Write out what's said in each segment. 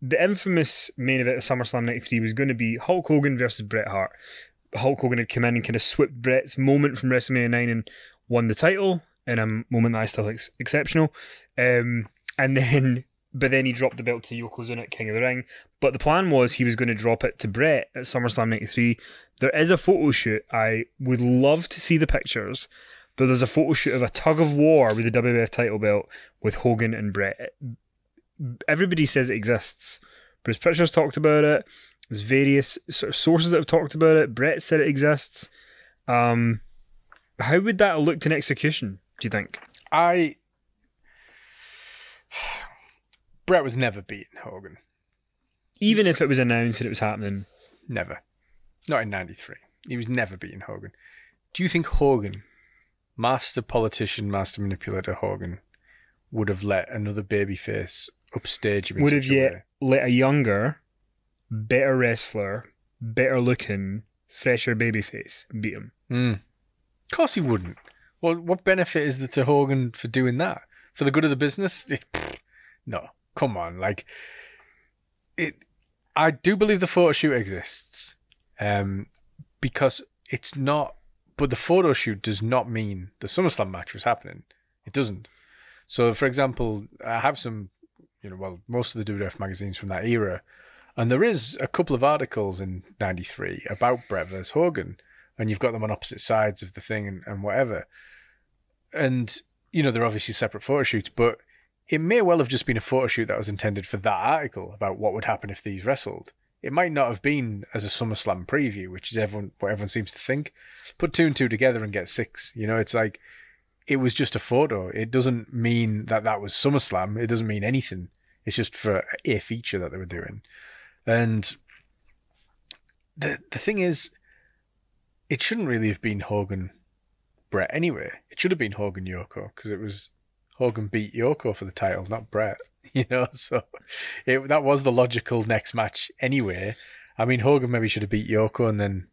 the infamous main event of SummerSlam 93 was going to be Hulk Hogan versus Bret Hart. Hulk Hogan had come in and kind of swept Bret's moment from WrestleMania 9 and won the title in a moment that I still think is exceptional. But then he dropped the belt to Yokozuna at King of the Ring. But the plan was he was going to drop it to Bret at SummerSlam 93. There is a photo shoot. I would love to see the pictures, but there's a photo shoot of a tug of war with the WWF title belt with Hogan and Bret. Everybody says it exists. Bruce Pritchard's talked about it. There's various sort of sources that have talked about it. Bret said it exists. How would that have looked in execution, do you think? Bret was never beating Hogan. Even if it was announced that it was happening? Never. Not in 93. He was never beating Hogan. Do you think Hogan, master politician, master manipulator Hogan, would have let another babyface upstage him in would such have a yet way? let a younger, better wrestler, better looking, fresher babyface beat him? Of course he wouldn't. Well, what benefit is there to Hogan for doing that? For the good of the business? No. Come on, like I do believe the photo shoot exists, because it's not. But the photo shoot does not mean the SummerSlam match was happening. It doesn't. So, for example, I have some, most of the WWF magazines from that era, and there is a couple of articles in '93 about Bret vs Hogan, and you've got them on opposite sides of the thing and whatever, and they're obviously separate photo shoots, but it may well have just been a photo shoot that was intended for that article about what would happen if these wrestled. It might not have been as a SummerSlam preview, which is what everyone seems to think. Put 2 and 2 together and get 6. It's like, it was just a photo. It doesn't mean that was SummerSlam. It doesn't mean anything. It's just for a feature that they were doing. And the thing is, it shouldn't really have been Hogan Bret anyway. It should have been Hogan Yoko, because it was Hogan beat Yoko for the title, not Bret. So that was the logical next match anyway. I mean, Hogan maybe should have beat Yoko and then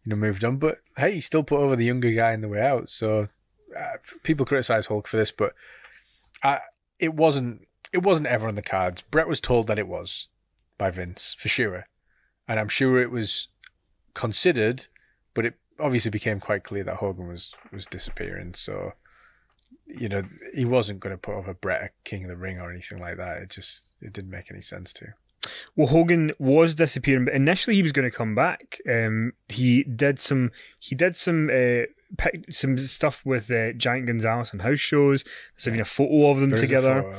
moved on, but hey, he still put over the younger guy in the way out. So people criticize Hulk for this, but it wasn't ever on the cards. Bret was told that it was by Vince for sure, and I'm sure it was considered, but it obviously became quite clear that Hogan was disappearing. So he wasn't going to put over Bret at King of the Ring or anything like that. It didn't make any sense to. Well, Hogan was disappearing, but initially he was going to come back. He did some stuff with Giant Gonzalez on house shows. There's even a photo of them together.